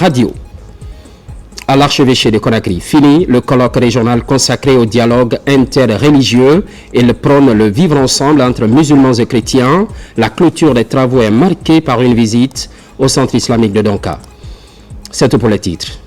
radio. À l'archevêché de Conakry, fini le colloque régional consacré au dialogue interreligieux. Il prône le vivre ensemble entre musulmans et chrétiens. La clôture des travaux est marquée par une visite au centre islamique de Donka. C'est tout pour les titres.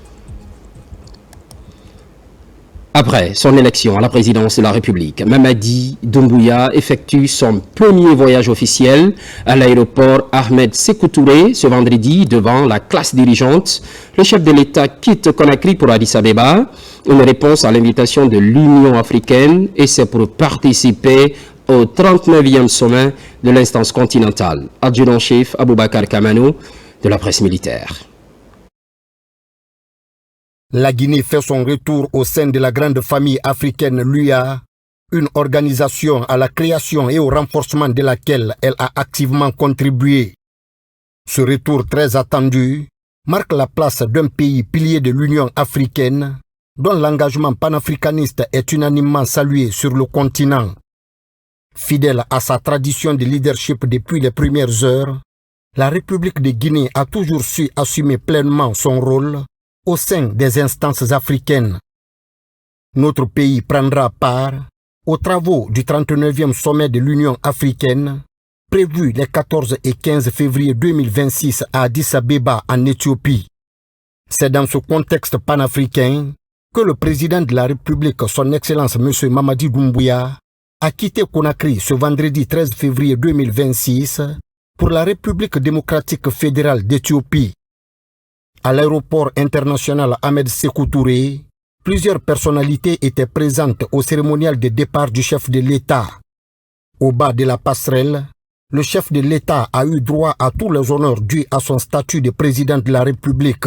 Après son élection à la présidence de la République, Mamadi Doumbouya effectue son premier voyage officiel à l'aéroport Ahmed Sékou Touré ce vendredi devant la classe dirigeante. Le chef de l'État quitte Conakry pour Addis Abeba, une réponse à l'invitation de l'Union africaine, et c'est pour participer au 39e sommet de l'instance continentale. Adjudant-chef Aboubakar Kamano de la presse militaire. La Guinée fait son retour au sein de la grande famille africaine LUA, une organisation à la création et au renforcement de laquelle elle a activement contribué. Ce retour très attendu marque la place d'un pays pilier de l'Union africaine, dont l'engagement panafricaniste est unanimement salué sur le continent. Fidèle à sa tradition de leadership depuis les premières heures, la République de Guinée a toujours su assumer pleinement son rôle au sein des instances africaines. Notre pays prendra part aux travaux du 39e sommet de l'Union africaine, prévu les 14 et 15 février 2026 à Addis Abeba en Éthiopie. C'est dans ce contexte panafricain que le président de la République, son Excellence M. Mamadi Doumbouya, a quitté Conakry ce vendredi 13 février 2026 pour la République démocratique fédérale d'Éthiopie. À l'aéroport international Ahmed Sékou Touré, plusieurs personnalités étaient présentes au cérémonial de départ du chef de l'État. Au bas de la passerelle, le chef de l'État a eu droit à tous les honneurs dus à son statut de président de la République.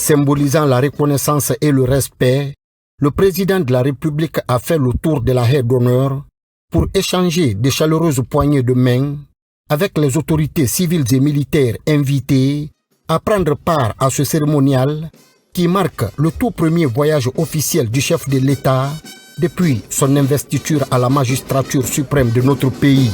Symbolisant la reconnaissance et le respect, le président de la République a fait le tour de la haie d'honneur pour échanger de chaleureuses poignées de main avec les autorités civiles et militaires invitées à prendre part à ce cérémonial qui marque le tout premier voyage officiel du chef de l'État depuis son investiture à la magistrature suprême de notre pays.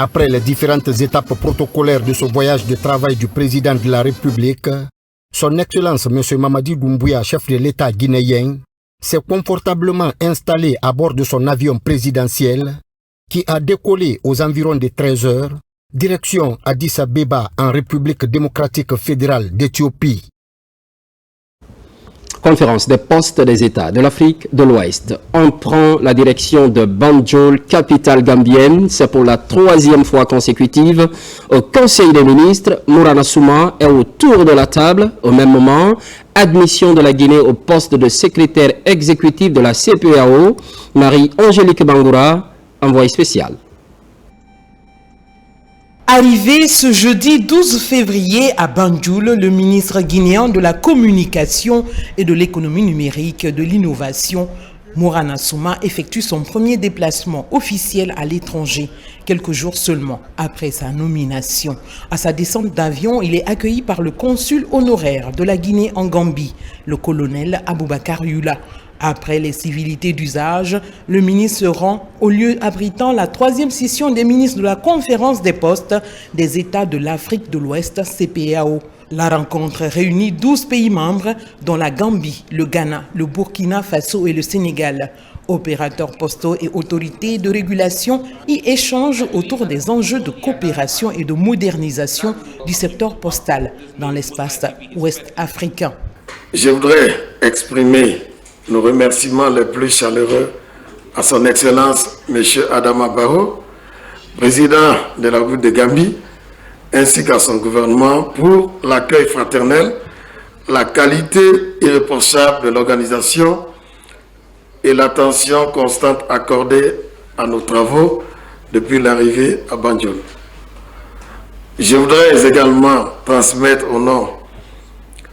Après les différentes étapes protocolaires de ce voyage de travail du président de la République, Son Excellence M. Mamadi Doumbouya, chef de l'État guinéen, s'est confortablement installé à bord de son avion présidentiel qui a décollé aux environs de 13 heures, direction Addis Abeba en République démocratique fédérale d'Éthiopie. Conférence des postes des États de l'Afrique de l'Ouest. On prend la direction de Banjul, capitale gambienne. C'est pour la 3e fois consécutive. Au Conseil des ministres, Mourana Souma est autour de la table. Au même moment, admission de la Guinée au poste de secrétaire exécutif de la CPAO. Marie-Angélique Bangoura, envoyée spéciale. Arrivé ce jeudi 12 février à Banjul, le ministre guinéen de la Communication et de l'économie numérique de l'innovation, Mourana Souma, effectue son premier déplacement officiel à l'étranger, quelques jours seulement après sa nomination. À sa descente d'avion, il est accueilli par le consul honoraire de la Guinée en Gambie, le colonel Aboubakar Yula. Après les civilités d'usage, le ministre se rend au lieu abritant la 3e session des ministres de la Conférence des postes des États de l'Afrique de l'Ouest, CPAO. La rencontre réunit 12 pays membres, dont la Gambie, le Ghana, le Burkina Faso et le Sénégal. Opérateurs postaux et autorités de régulation y échangent autour des enjeux de coopération et de modernisation du secteur postal dans l'espace ouest africain. Je voudrais exprimer nos remerciements les plus chaleureux à son Excellence M. Adama Barrow, président de la République de Gambie, ainsi qu'à son gouvernement pour l'accueil fraternel, la qualité irréprochable de l'organisation et l'attention constante accordée à nos travaux depuis l'arrivée à Banjul. Je voudrais également transmettre au nom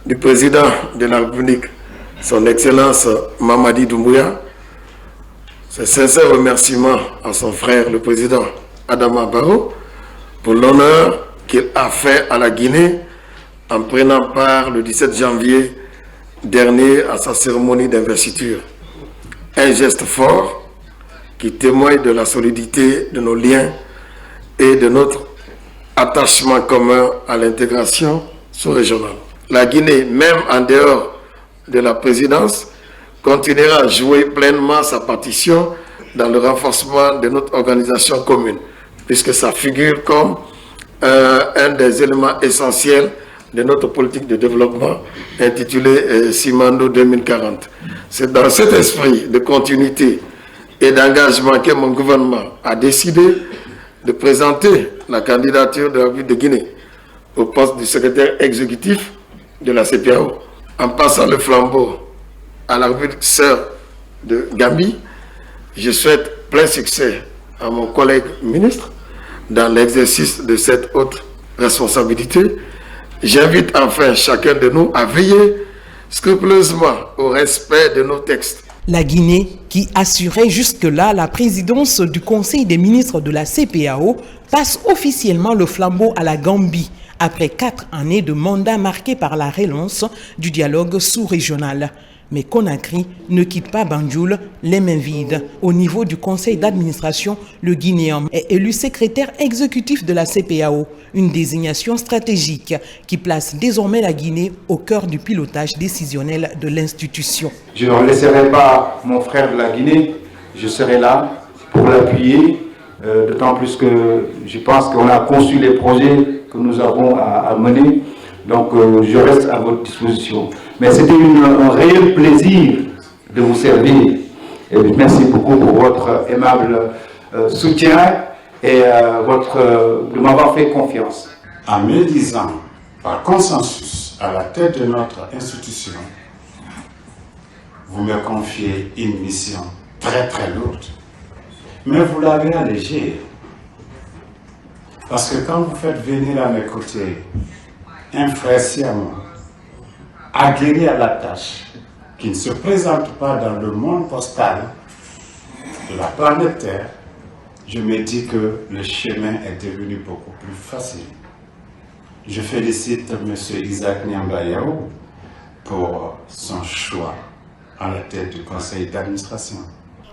du président de la République, son Excellence Mamadi Doumbouya, ses sincères remerciements à son frère, le président Adama Barrow, pour l'honneur qu'il a fait à la Guinée en prenant part le 17 janvier dernier à sa cérémonie d'investiture. Un geste fort qui témoigne de la solidité de nos liens et de notre attachement commun à l'intégration sous-régionale. La Guinée, même en dehors de la présidence, continuera à jouer pleinement sa partition dans le renforcement de notre organisation commune, puisque ça figure comme un des éléments essentiels de notre politique de développement intitulée Simando 2040. C'est dans cet esprit de continuité et d'engagement que mon gouvernement a décidé de présenter la candidature de la République de Guinée au poste du secrétaire exécutif de la CPAO. En passant le flambeau à la République sœur de Gambie, je souhaite plein succès à mon collègue ministre dans l'exercice de cette haute responsabilité. J'invite enfin chacun de nous à veiller scrupuleusement au respect de nos textes. La Guinée, qui assurait jusque-là la présidence du Conseil des ministres de la CPAO, passe officiellement le flambeau à la Gambie, après 4 années de mandat marqué par la relance du dialogue sous-régional. Mais Conakry ne quitte pas Banjul les mains vides. Au niveau du conseil d'administration, le Guinéen est élu secrétaire exécutif de la CPAO, une désignation stratégique qui place désormais la Guinée au cœur du pilotage décisionnel de l'institution. Je ne laisserai pas mon frère de la Guinée, je serai là pour l'appuyer, d'autant plus que je pense qu'on a conçu les projets que nous avons à mener. Donc je reste à votre disposition. Mais c'était un réel plaisir de vous servir. Et merci beaucoup pour votre aimable soutien et de m'avoir fait confiance. En m'élisant par consensus à la tête de notre institution, vous me confiez une mission très très lourde. Mais vous l'avez allégée. Parce que quand vous faites venir à mes côtés un frère siamois aguerri à la tâche, qui ne se présente pas dans le monde postal de la planète Terre, je me dis que le chemin est devenu beaucoup plus facile. Je félicite M. Isaac Nyambayao pour son choix à la tête du conseil d'administration.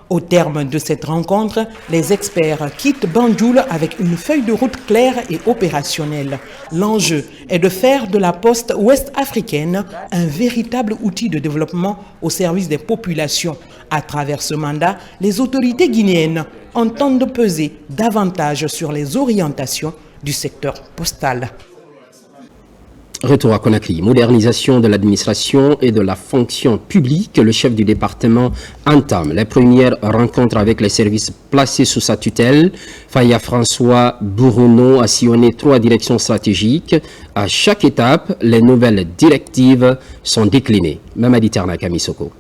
Au terme de cette rencontre, les experts quittent Banjul avec une feuille de route claire et opérationnelle. L'enjeu est de faire de la poste ouest africaine un véritable outil de développement au service des populations. À travers ce mandat, les autorités guinéennes entendent peser davantage sur les orientations du secteur postal. Retour à Conakry, modernisation de l'administration et de la fonction publique. Le chef du département entame les premières rencontres avec les services placés sous sa tutelle. Faya François Bourouno a sillonné 3 directions stratégiques. À chaque étape, les nouvelles directives sont déclinées. Mamadi Ternak à Misoko.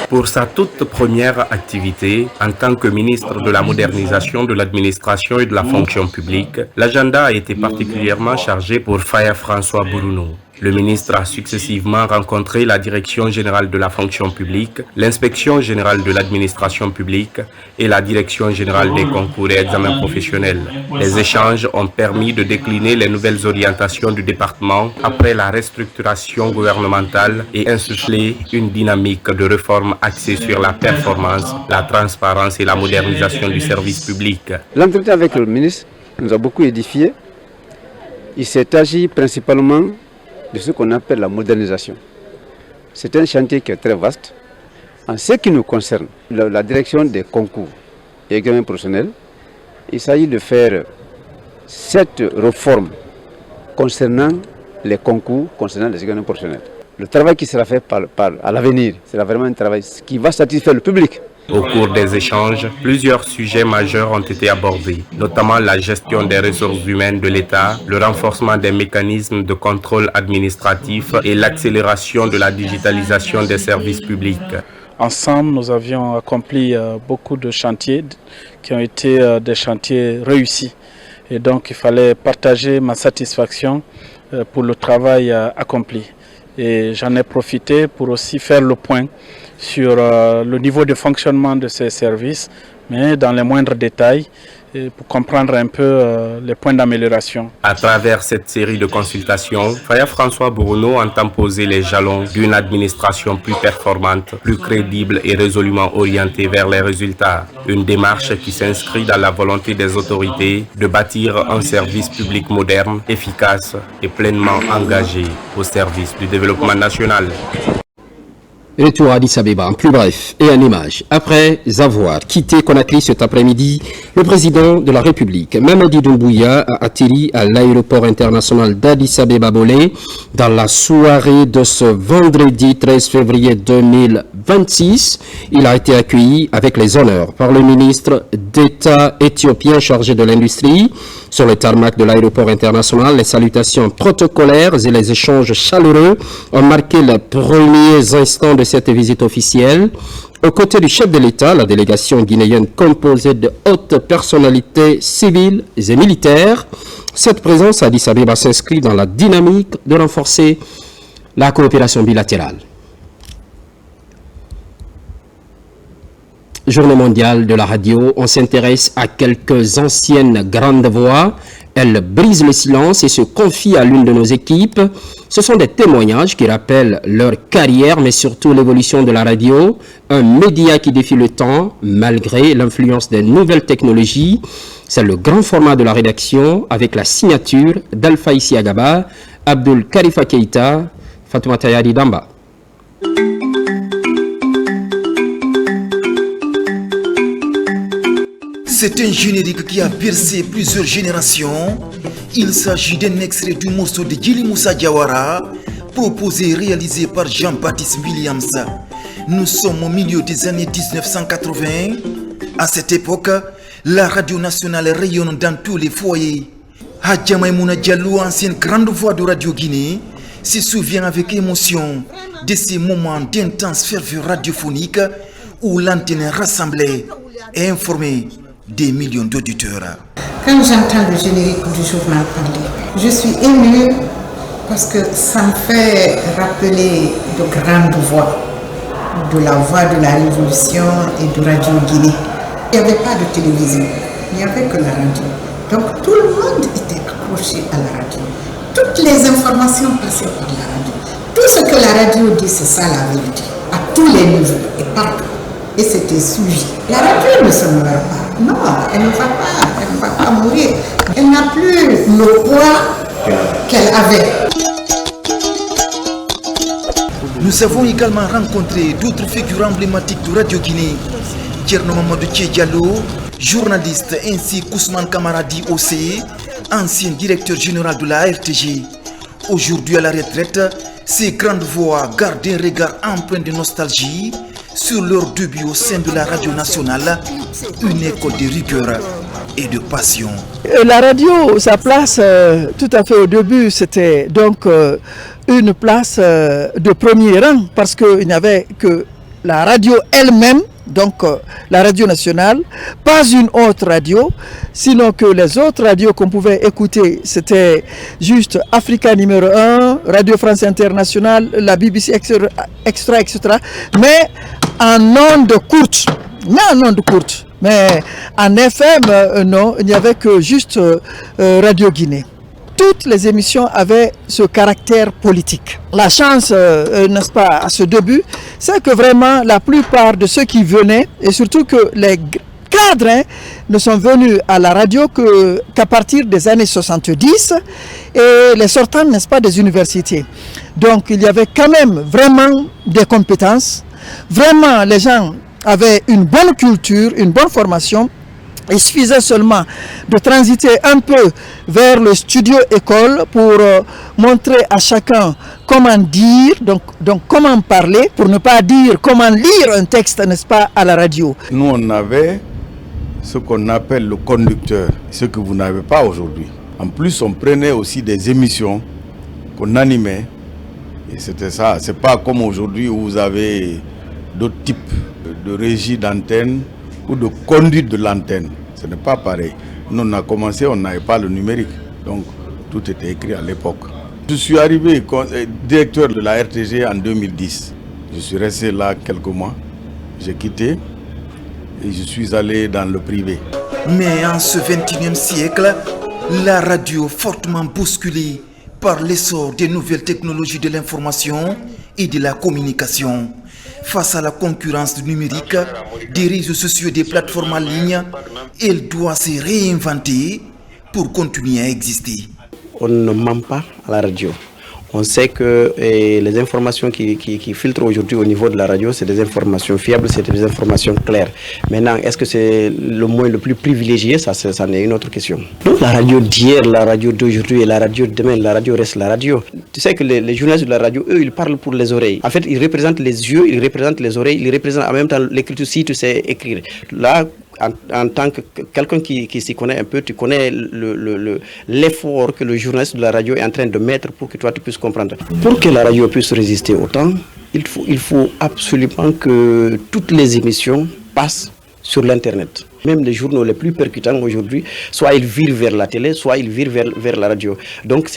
Pour sa toute première activité, en tant que ministre de la modernisation de l'administration et de la fonction publique, l'agenda a été particulièrement chargé pour Faya François Bourouno. Le ministre a successivement rencontré la Direction générale de la fonction publique, l'Inspection générale de l'administration publique et la Direction générale des concours et examens professionnels. Les échanges ont permis de décliner les nouvelles orientations du département après la restructuration gouvernementale et insuffler une dynamique de réforme axée sur la performance, la transparence et la modernisation du service public. L'entretien avec le ministre nous a beaucoup édifié. Il s'est agi principalement de ce qu'on appelle la modernisation. C'est un chantier qui est très vaste. En ce qui nous concerne, la direction des concours et examens professionnels, il s'agit de faire cette réforme concernant les concours, concernant les examens professionnels. Le travail qui sera fait à l'avenir, c'est vraiment un travail qui va satisfaire le public. Au cours des échanges, plusieurs sujets majeurs ont été abordés, notamment la gestion des ressources humaines de l'État, le renforcement des mécanismes de contrôle administratif et l'accélération de la digitalisation des services publics. Ensemble, nous avions accompli beaucoup de chantiers qui ont été des chantiers réussis. Et donc, il fallait partager ma satisfaction pour le travail accompli. Et j'en ai profité pour aussi faire le point sur le niveau de fonctionnement de ces services, mais dans les moindres détails, pour comprendre un peu les points d'amélioration. À travers cette série de consultations, Faya François Bourouno entend poser les jalons d'une administration plus performante, plus crédible et résolument orientée vers les résultats. Une démarche qui s'inscrit dans la volonté des autorités de bâtir un service public moderne, efficace et pleinement engagé au service du développement national. Retour à Addis Abeba, en plus bref et en image. Après avoir quitté Conakry cet après-midi, le président de la République, Mamadi Doumbouya, a atterri à l'aéroport international d'Addis Abeba Bolé dans la soirée de ce vendredi 13 février 2026. Il a été accueilli avec les honneurs par le ministre d'État éthiopien chargé de l'industrie. Sur le tarmac de l'aéroport international, les salutations protocolaires et les échanges chaleureux ont marqué les premiers instants de cette visite officielle. Aux côtés du chef de l'État, la délégation guinéenne composée de hautes personnalités civiles et militaires. Cette présence à Addis Abeba s'inscrit dans la dynamique de renforcer la coopération bilatérale. Journée mondiale de la radio, on s'intéresse à quelques anciennes grandes voix. Elles brisent le silence et se confient à l'une de nos équipes. Ce sont des témoignages qui rappellent leur carrière, mais surtout l'évolution de la radio, un média qui défie le temps malgré l'influence des nouvelles technologies. C'est le grand format de la rédaction avec la signature d'Alpha Isiagaba, Abdul Karifa Keita, Fatoumata Yadi Damba. C'est un générique qui a bercé plusieurs générations. Il s'agit d'un extrait du morceau de Djily Moussa Diawara, proposé et réalisé par Jean-Baptiste Williams. Nous sommes au milieu des années 1980. À cette époque, la radio nationale rayonne dans tous les foyers. Hadja Maïmouna Diallo, ancienne grande voix de Radio Guinée, se souvient avec émotion de ces moments d'intense ferveur radiophonique où l'antenne rassemblait et informait des millions d'auditeurs. Quand j'entends le générique du journal parler, je suis émue parce que ça me fait rappeler de grandes voix, de la voix de la Révolution et de Radio Guinée. Il n'y avait pas de télévision, il n'y avait que la radio. Donc tout le monde était accroché à la radio. Toutes les informations passaient par la radio. Tout ce que la radio dit, c'est ça la vérité, à tous les niveaux et partout. et c'était suivi. La radio ne se meurt pas. Non, elle ne va pas mourir. Elle n'a plus le poids qu'elle avait. Nous avons également rencontré d'autres figures emblématiques de Radio Guinée. Thierno Mamadou Diallo, journaliste, ainsi qu'Ousmane Kamaradi Ossé, ancien directeur général de la RTG. Aujourd'hui à la retraite, ces grandes voix gardent un regard empreint de nostalgie sur leur début au sein de la radio nationale, une école de rigueur et de passion. La radio, sa place tout à fait au début, c'était donc une place de premier rang parce qu'il n'y avait que la radio elle-même, donc la radio nationale, pas une autre radio, sinon que les autres radios qu'on pouvait écouter, c'était juste Africa numéro 1, Radio France Internationale, la BBC extra, etc. Mais en ondes courtes, mais en FM, non, il n'y avait que juste Radio Guinée. Toutes les émissions avaient ce caractère politique. La chance, n'est-ce pas, à ce début, c'est que vraiment la plupart de ceux qui venaient, et surtout que les cadres ne sont venus à la radio qu'à partir des années 70, et les sortants, n'est-ce pas, des universités. Donc il y avait quand même vraiment des compétences. Vraiment, les gens avaient une bonne culture, une bonne formation. Il suffisait seulement de transiter un peu vers le studio école pour montrer à chacun comment dire, donc comment parler, pour ne pas dire comment lire un texte, n'est-ce pas, à la radio. Nous, on avait ce qu'on appelle le conducteur, ce que vous n'avez pas aujourd'hui. En plus, on prenait aussi des émissions qu'on animait. Et c'était ça. C'est pas comme aujourd'hui où vous avez d'autres types de régie d'antenne ou de conduite de l'antenne. Ce n'est pas pareil. Nous, on a commencé, on n'avait pas le numérique. Donc, tout était écrit à l'époque. Je suis arrivé directeur de la RTG en 2010. Je suis resté là quelques mois. J'ai quitté et je suis allé dans le privé. Mais en ce 21e siècle, la radio fortement bousculée par l'essor des nouvelles technologies de l'information et de la communication. Face à la concurrence numérique, des réseaux sociaux et des plateformes en ligne, elle doit se réinventer pour continuer à exister. On ne ment pas à la radio. On sait que les informations qui filtrent aujourd'hui au niveau de la radio, c'est des informations fiables, c'est des informations claires. Maintenant, est-ce que c'est le moyen le plus privilégié? Ça en est une autre question. Donc, la radio d'hier, la radio d'aujourd'hui et la radio de demain, la radio reste la radio. Tu sais que les journalistes de la radio, eux, ils parlent pour les oreilles. En fait, ils représentent les yeux, ils représentent les oreilles, ils représentent en même temps l'écriture si tu sais écrire. Là, en tant que quelqu'un qui s'y connaît un peu, tu connais l'effort que le journaliste de la radio est en train de mettre pour que toi tu puisses comprendre. Pour que la radio puisse résister au temps, il faut absolument que toutes les émissions passent sur l'Internet. Même les journaux les plus percutants aujourd'hui, soit ils virent vers la télé, soit ils virent vers la radio. Donc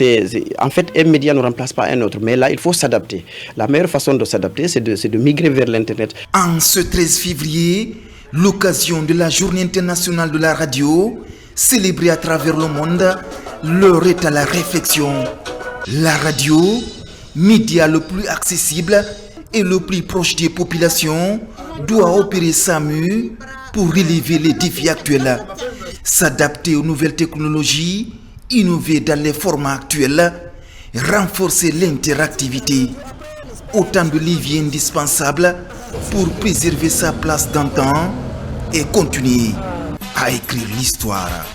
en fait, un média ne remplace pas un autre. Mais là, il faut s'adapter. La meilleure façon de s'adapter, c'est de migrer vers l'Internet. En ce 13 février, l'occasion de la Journée internationale de la radio, célébrée à travers le monde, l'heure est à la réflexion. La radio, média le plus accessible et le plus proche des populations, doit opérer sa mue pour relever les défis actuels, s'adapter aux nouvelles technologies, innover dans les formats actuels, renforcer l'interactivité. Autant de leviers indispensables pour préserver sa place dans le temps et continuer à écrire l'histoire.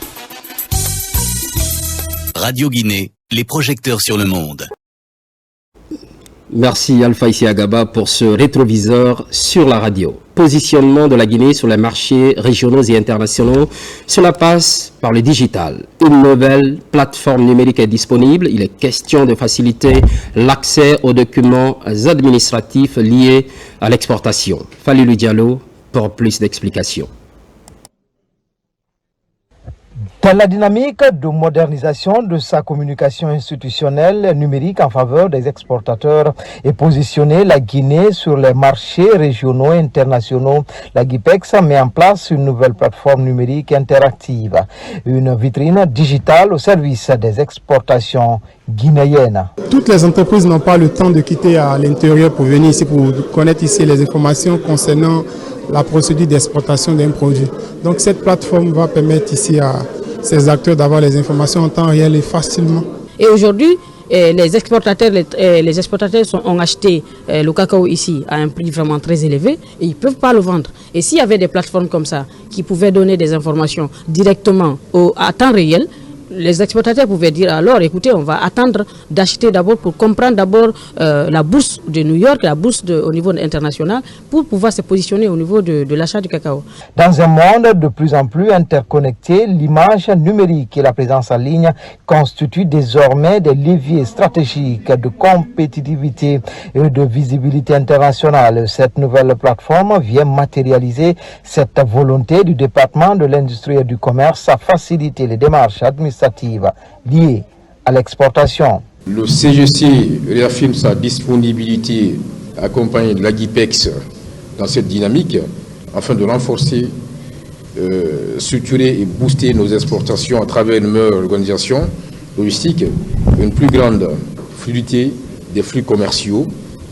Radio Guinée, les projecteurs sur le monde. Merci Alpha Isiagaba pour ce rétroviseur sur la radio. Positionnement de la Guinée sur les marchés régionaux et internationaux. Cela passe par le digital. Une nouvelle plateforme numérique est disponible. Il est question de faciliter l'accès aux documents administratifs liés à l'exportation. Falilou Diallo pour plus d'explications. Dans la dynamique de modernisation de sa communication institutionnelle numérique en faveur des exportateurs et positionner la Guinée sur les marchés régionaux et internationaux, la GIPEX met en place une nouvelle plateforme numérique interactive, une vitrine digitale au service des exportations guinéennes. Toutes les entreprises n'ont pas le temps de quitter à l'intérieur pour venir ici, pour connaître ici les informations concernant la procédure d'exportation d'un produit. Donc cette plateforme va permettre ici à ces acteurs d'avoir les informations en temps réel et facilement. Et aujourd'hui, les exportateurs ont acheté le cacao ici à un prix vraiment très élevé et ils ne peuvent pas le vendre. Et s'il y avait des plateformes comme ça qui pouvaient donner des informations directement à temps réel, les exportateurs pouvaient dire alors écoutez, on va attendre d'acheter d'abord pour comprendre d'abord la bourse de New York, la bourse au niveau international pour pouvoir se positionner au niveau de l'achat du cacao. Dans un monde de plus en plus interconnecté, l'image numérique et la présence en ligne constituent désormais des leviers stratégiques de compétitivité et de visibilité internationale. Cette nouvelle plateforme vient matérialiser cette volonté du département de l'industrie et du commerce à faciliter les démarches administratives liées à l'exportation. Le CGC réaffirme sa disponibilité accompagnée de la GIPEX dans cette dynamique afin de renforcer, structurer et booster nos exportations à travers une meilleure organisation logistique, une plus grande fluidité des flux commerciaux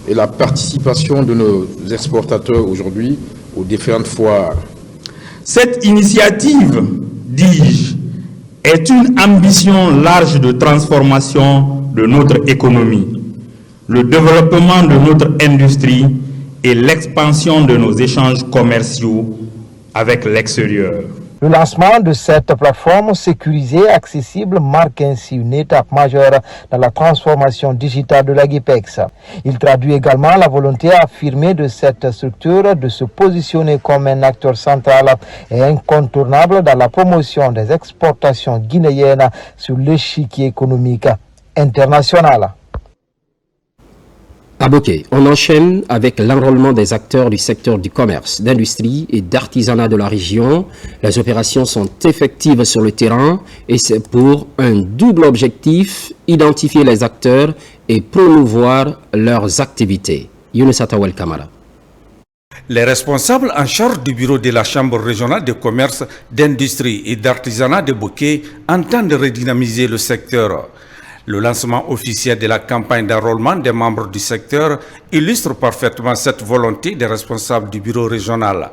et la participation de nos exportateurs aujourd'hui aux différentes foires. Cette initiative, dis-je, est une ambition large de transformation de notre économie, le développement de notre industrie et l'expansion de nos échanges commerciaux avec l'extérieur. Le lancement de cette plateforme sécurisée accessible marque ainsi une étape majeure dans la transformation digitale de la GIPEX. Il traduit également la volonté affirmée de cette structure de se positionner comme un acteur central et incontournable dans la promotion des exportations guinéennes sur l'échiquier économique international. À Boké, on enchaîne avec l'enrôlement des acteurs du secteur du commerce, d'industrie et d'artisanat de la région. Les opérations sont effectives sur le terrain et c'est pour un double objectif, identifier les acteurs et promouvoir leurs activités. Younes Atawel Kamara. Les responsables en charge du bureau de la Chambre régionale de commerce, d'industrie et d'artisanat de Boké entendent redynamiser le secteur. Le lancement officiel de la campagne d'enrôlement des membres du secteur illustre parfaitement cette volonté des responsables du bureau régional.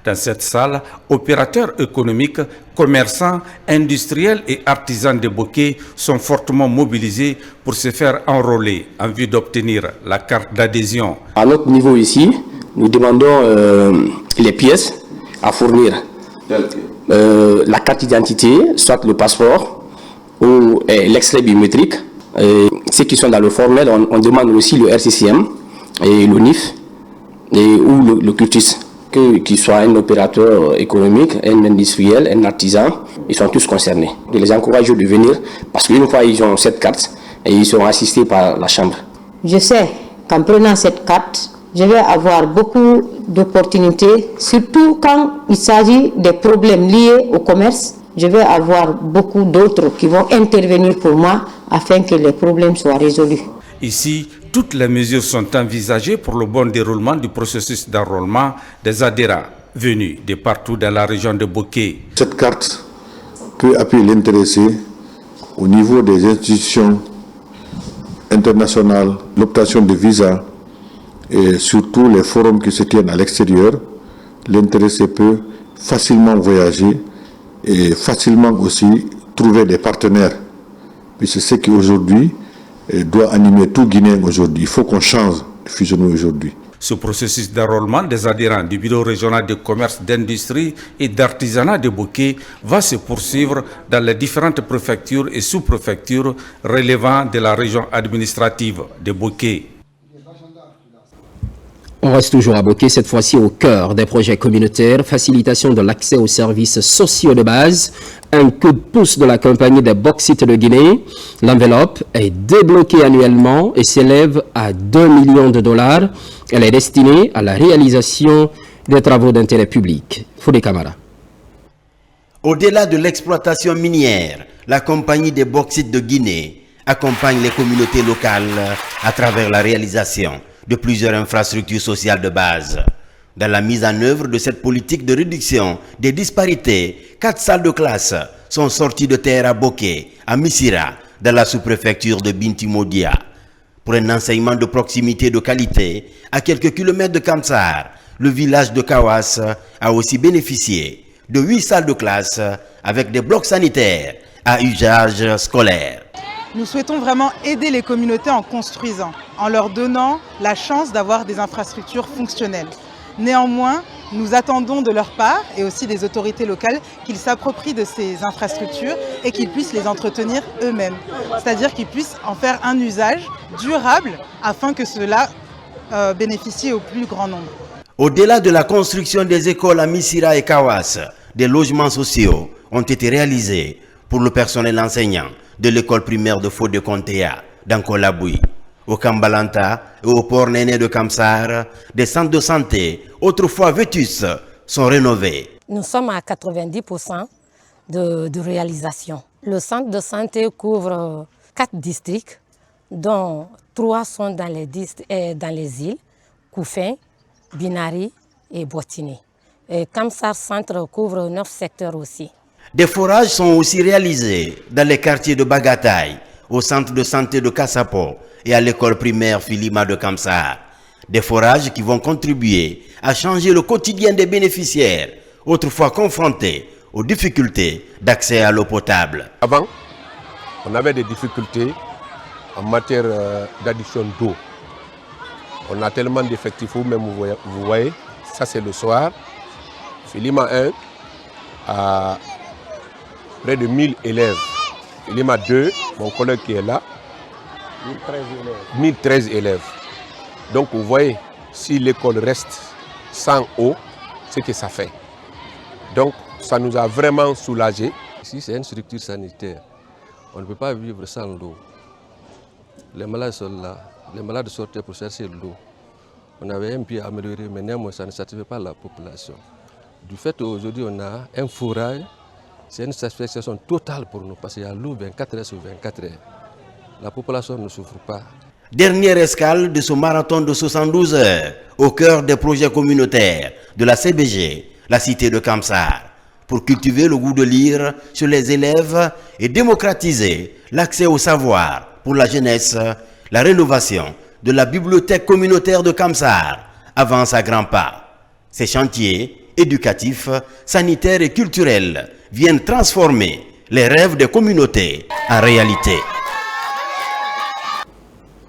Dans cette salle, opérateurs économiques, commerçants, industriels et artisans de Boké sont fortement mobilisés pour se faire enrôler en vue d'obtenir la carte d'adhésion. À notre niveau ici, nous demandons les pièces à fournir. La carte d'identité, soit le passeport, ou l'extrait biométrique. Ceux qui sont dans le formel, on demande aussi le RCCM et le NIF ou le CUTIS, qu'il soit un opérateur économique, un industriel, un artisan, ils sont tous concernés. Je les encourage de venir parce qu'une fois ils ont cette carte, et ils seront assistés par la Chambre. Je sais qu'en prenant cette carte, je vais avoir beaucoup d'opportunités, surtout quand il s'agit des problèmes liés au commerce. Je vais avoir beaucoup d'autres qui vont intervenir pour moi afin que les problèmes soient résolus. Ici, toutes les mesures sont envisagées pour le bon déroulement du processus d'enrôlement des adhérents venus de partout dans la région de Boké. Cette carte peut appuyer l'intéresser au niveau des institutions internationales, l'obtention de visas et surtout les forums qui se tiennent à l'extérieur. L'intéressé peut facilement voyager et facilement aussi trouver des partenaires. Puis c'est ce qui aujourd'hui doit animer tout Guinéen aujourd'hui. Il faut qu'on change de fusionner aujourd'hui. Ce processus d'enrôlement des adhérents du bureau régional de commerce, d'industrie et d'artisanat de Boké va se poursuivre dans les différentes préfectures et sous-préfectures relevant de la région administrative de Boké. On reste toujours à Boké, cette fois-ci au cœur des projets communautaires, facilitation de l'accès aux services sociaux de base, un coup de pouce de la compagnie des bauxites de Guinée. L'enveloppe est débloquée annuellement et s'élève à 2 millions de dollars. Elle est destinée à la réalisation des travaux d'intérêt public. Fodé Camara. Au-delà de l'exploitation minière, la compagnie des bauxites de Guinée accompagne les communautés locales à travers la réalisation de plusieurs infrastructures sociales de base. Dans la mise en œuvre de cette politique de réduction des disparités, 4 salles de classe sont sorties de terre à Boké, à Missira, dans la sous-préfecture de Binti Modia. Pour un enseignement de proximité de qualité, à quelques kilomètres de Kamsar, le village de Kawas a aussi bénéficié de 8 salles de classe avec des blocs sanitaires à usage scolaire. Nous souhaitons vraiment aider les communautés en construisant, en leur donnant la chance d'avoir des infrastructures fonctionnelles. Néanmoins, nous attendons de leur part et aussi des autorités locales qu'ils s'approprient de ces infrastructures et qu'ils puissent les entretenir eux-mêmes. C'est-à-dire qu'ils puissent en faire un usage durable afin que cela bénéficie au plus grand nombre. Au-delà de la construction des écoles à Missira et Kawas, des logements sociaux ont été réalisés pour le personnel enseignant de l'école primaire de Fodé Kontéa, dans Kolaboui. Au Kambalanta et au port Néné de Kamsar, des centres de santé, autrefois vétustes, sont rénovés. Nous sommes à 90% de réalisation. Le centre de santé couvre 4 districts, dont 3 sont dans les îles, Koufin, Binari et Botini. Et Kamsar Centre couvre 9 secteurs aussi. Des forages sont aussi réalisés dans les quartiers de Bagataï, au centre de santé de Kassapo et à l'école primaire Filima de Kamsar. Des forages qui vont contribuer à changer le quotidien des bénéficiaires, autrefois confrontés aux difficultés d'accès à l'eau potable. Avant, on avait des difficultés en matière d'addition d'eau. On a tellement d'effectifs, même vous voyez, ça c'est le soir. Filima 1 a près de 1000 élèves. Filima 2, mon collègue qui est là, 1013 élèves. Donc vous voyez, si l'école reste sans eau, c'est que ça fait. Donc ça nous a vraiment soulagés. Ici c'est une structure sanitaire. On ne peut pas vivre sans l'eau. Les malades sont là. Les malades sortaient pour chercher l'eau. On avait un peu amélioré, mais néanmoins ça ne satisfait pas la population. Du fait qu'aujourd'hui on a un forage, c'est une satisfaction totale pour nous parce qu'il y a l'eau 24 heures sur 24 heures. La population ne souffre pas. Dernière escale de ce marathon de 72 heures au cœur des projets communautaires de la CBG, la cité de Kamsar, pour cultiver le goût de lire chez les élèves et démocratiser l'accès au savoir pour la jeunesse. La rénovation de la bibliothèque communautaire de Kamsar avance à grands pas. Ces chantiers éducatifs, sanitaires et culturels viennent transformer les rêves des communautés en réalité.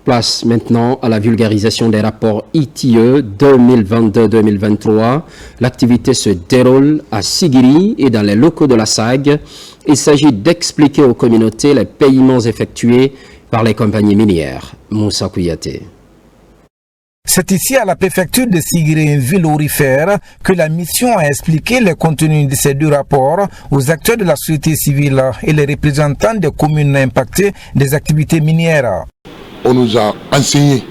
Place maintenant à la vulgarisation des rapports ITIE 2022-2023. L'activité se déroule à Sigiri et dans les locaux de la SAG. Il s'agit d'expliquer aux communautés les paiements effectués par les compagnies minières. Moussa Kouyaté. C'est ici à la préfecture de Sigiri, ville aurifère, que la mission a expliqué le contenu de ces 2 rapports aux acteurs de la société civile et les représentants des communes impactées des activités minières. On nous a enseigné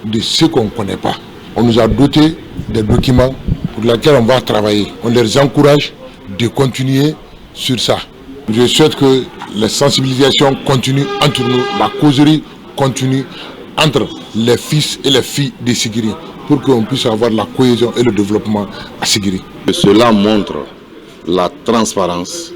de ce qu'on ne connaît pas. On nous a doté des documents pour lesquels on va travailler. On les encourage de continuer sur ça. Je souhaite que la sensibilisation continue entre nous, la causerie continue entre les fils et les filles de Sigiri pour qu'on puisse avoir la cohésion et le développement à Sigiri. Cela montre la transparence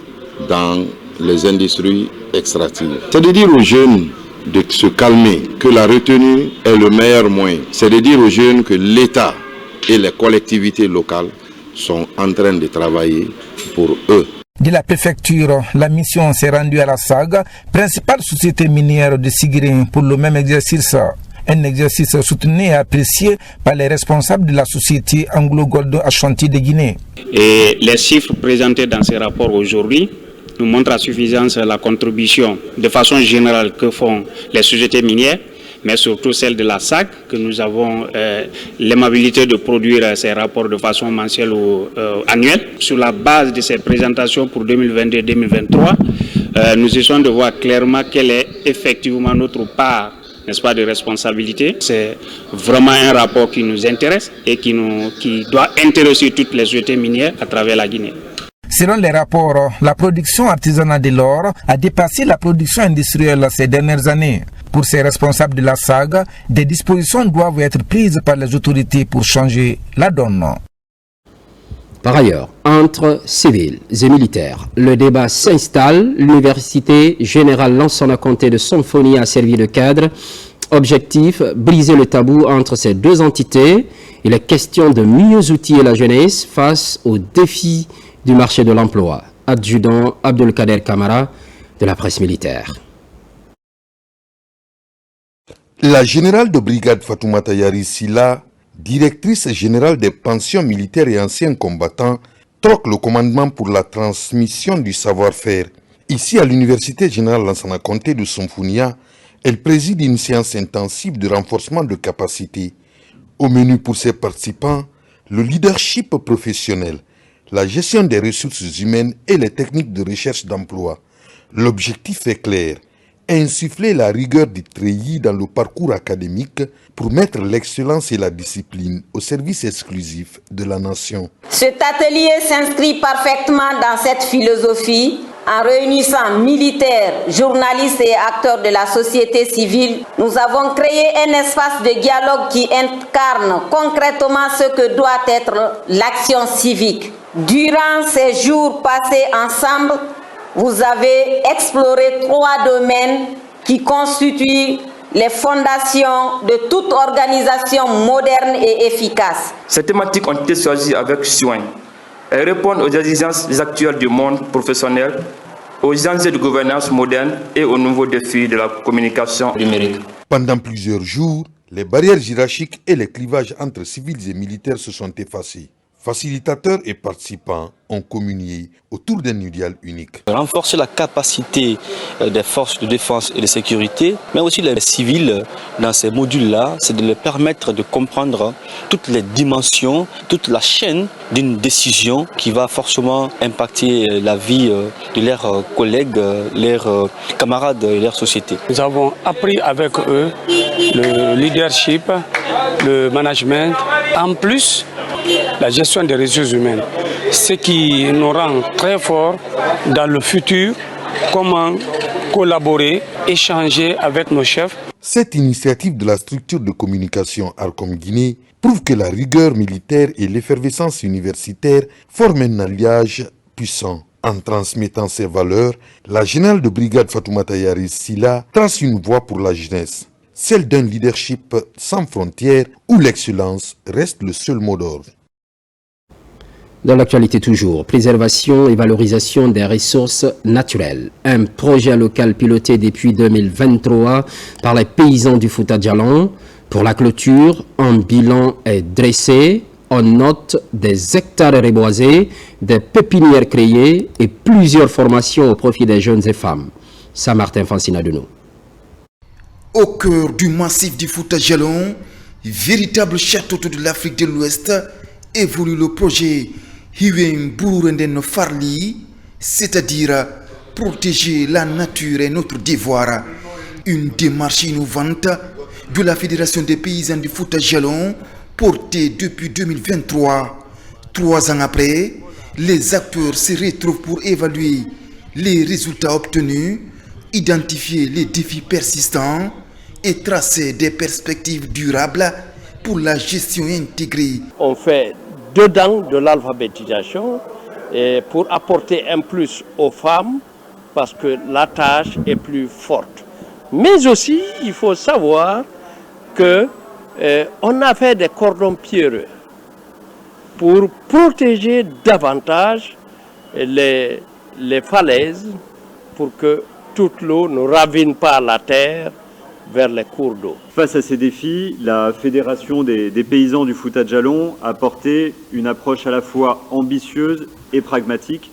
dans les industries extractives. C'est de dire aux jeunes de se calmer, que la retenue est le meilleur moyen. C'est de dire aux jeunes que l'État et les collectivités locales sont en train de travailler pour eux. De la préfecture, la mission s'est rendue à la SAG, principale société minière de Sigiri, pour le même exercice. Un exercice soutenu et apprécié par les responsables de la société Anglo-Gold Ashanti de Guinée. Et les chiffres présentés dans ces rapports aujourd'hui nous montrent à suffisance la contribution de façon générale que font les sociétés minières, mais surtout celle de la SAG, que nous avons l'aimabilité de produire ces rapports de façon mensuelle ou annuelle. Sur la base de cette présentation pour 2022-2023, nous essayons de voir clairement quelle est effectivement notre part, n'est-ce pas, de responsabilité. C'est vraiment un rapport qui nous intéresse et qui doit intéresser toutes les sociétés minières à travers la Guinée. Selon les rapports, la production artisanale de l'or a dépassé la production industrielle ces dernières années. Pour ces responsables de la SAG, des dispositions doivent être prises par les autorités pour changer la donne. Par ailleurs, entre civils et militaires, le débat s'installe. L'Université générale Lansana Conté de Symphonie a servi de cadre. Objectif, briser le tabou entre ces deux entités. Il est question de mieux outiller la jeunesse face aux défis du marché de l'emploi. Adjudant Abdelkader Kamara de la presse militaire. La générale de brigade Fatoumata Yari Silla, directrice générale des pensions militaires et anciens combattants, troque le commandement pour la transmission du savoir-faire. Ici à l'Université générale Lansana Conté de Somfounia, elle préside une séance intensive de renforcement de capacités. Au menu pour ses participants, le leadership professionnel, la gestion des ressources humaines et les techniques de recherche d'emploi. L'objectif est clair, insuffler la rigueur du treillis dans le parcours académique pour mettre l'excellence et la discipline au service exclusif de la nation. Cet atelier s'inscrit parfaitement dans cette philosophie. En réunissant militaires, journalistes et acteurs de la société civile, nous avons créé un espace de dialogue qui incarne concrètement ce que doit être l'action civique. Durant ces jours passés ensemble, vous avez exploré 3 domaines qui constituent les fondations de toute organisation moderne et efficace. Ces thématiques ont été choisies avec soin. Elles répondent aux exigences actuelles du monde professionnel, aux enjeux de gouvernance moderne et aux nouveaux défis de la communication numérique. Pendant plusieurs jours, les barrières hiérarchiques et les clivages entre civils et militaires se sont effacés. Facilitateurs et participants ont communié autour d'un idéal unique. Renforcer la capacité des forces de défense et de sécurité, mais aussi les civils dans ces modules-là, c'est de leur permettre de comprendre toutes les dimensions, toute la chaîne d'une décision qui va forcément impacter la vie de leurs collègues, leurs camarades et leur société. Nous avons appris avec eux le leadership, le management, en plus la gestion des ressources humaines, ce qui nous rend très forts dans le futur, comment collaborer, échanger avec nos chefs. Cette initiative de la structure de communication Arcom Guinée prouve que la rigueur militaire et l'effervescence universitaire forment un alliage puissant. En transmettant ses valeurs, la générale de brigade Fatoumata Yari Silla trace une voie pour la jeunesse, celle d'un leadership sans frontières où l'excellence reste le seul mot d'ordre. Dans l'actualité toujours, préservation et valorisation des ressources naturelles. Un projet local piloté depuis 2023 par les paysans du Fouta Djallon. Pour la clôture, un bilan est dressé. On note des hectares reboisés, des pépinières créées et plusieurs formations au profit des jeunes et femmes. Saint-Martin Fancina de nous. Au cœur du massif du Fouta Djallon, véritable château de l'Afrique de l'Ouest, évolue le projet Hiwen Bourenden Farli, c'est-à-dire protéger la nature et notre devoir. Une démarche innovante de la Fédération des paysans du Fouta Djallon, portée depuis 2023. 3 ans après, les acteurs se retrouvent pour évaluer les résultats obtenus, identifier les défis persistants et tracer des perspectives durables pour la gestion intégrée. On fait dedans de l'alphabétisation pour apporter un plus aux femmes parce que la tâche est plus forte. Mais aussi, il faut savoir que on a fait des cordons pierreux pour protéger davantage les falaises pour que toute l'eau ne ravine pas la terre vers les cours d'eau. Face à ces défis, la Fédération des paysans du Fouta Djallon a porté une approche à la fois ambitieuse et pragmatique,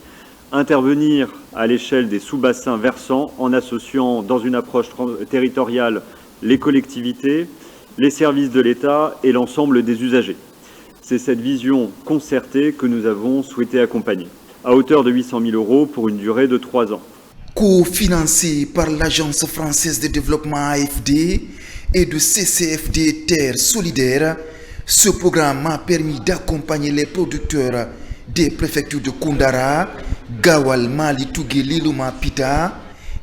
intervenir à l'échelle des sous-bassins versants en associant dans une approche territoriale les collectivités, les services de l'État et l'ensemble des usagers. C'est cette vision concertée que nous avons souhaité accompagner, à hauteur de 800 000 € pour une durée de 3 ans. Co-financé par l'Agence française de développement AFD et de CCFD Terre Solidaire, ce programme a permis d'accompagner les producteurs des préfectures de Koundara, Gawal Mali Tougeli Luma Pita,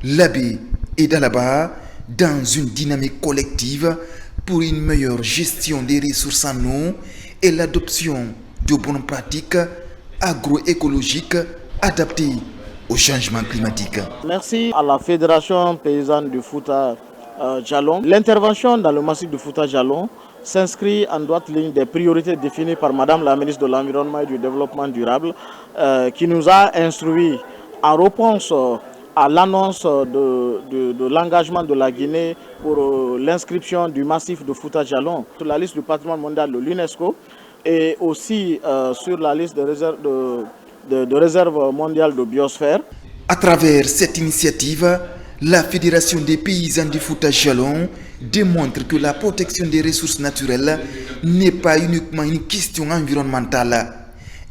Labé et Dalaba dans une dynamique collective pour une meilleure gestion des ressources en eau et l'adoption de bonnes pratiques agroécologiques adaptées au changement climatique. Merci à la Fédération paysanne du Fouta Djallon. L'intervention dans le massif du Fouta Djallon s'inscrit en droite ligne des priorités définies par Madame la ministre de l'Environnement et du Développement durable qui nous a instruits en réponse à l'annonce de l'engagement de la Guinée pour l'inscription du massif de Fouta Djallon sur la liste du patrimoine mondial de l'UNESCO et aussi sur la liste de réserve mondiale de biosphère. À travers cette initiative, la Fédération des paysans du Fouta Djallon démontre que la protection des ressources naturelles n'est pas uniquement une question environnementale.